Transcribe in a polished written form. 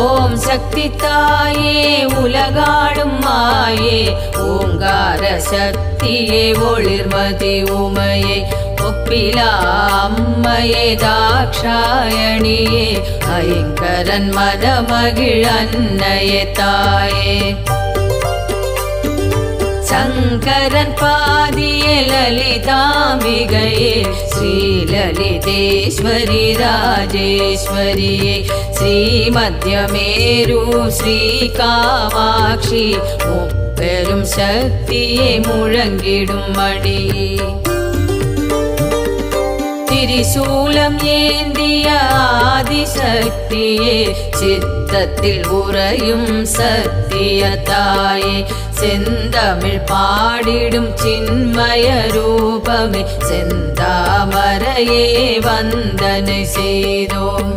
ஓம் சக்தி தாயே உலகாடும் மாயே ஓங்கார சக்தியே ஒளிர்மதி உமையே ஒப்பிலா அம்மையே தாக்ஷாயணியே ஐங்கரன் மனமகிழ் அன்னையே தாயே சங்கரன் பாதியே லலிதாம்பிகையே ஸ்ரீலலிதேஸ்வரி ராஜேஸ்வரியே ஸ்ரீமத்யமேரு ஸ்ரீ காமாட்சி முப்பெரும் சக்தியே முழங்கிடும் மணியே திரிசூலம் ஏந்திய ஆதிசக்தியே சித்தத்தில் உறையும் சத்திய தாயே செந்தமிழ் பாடிடும் சின்மய ரூபமே செந்தாமரையே வந்தனை செய்தோம்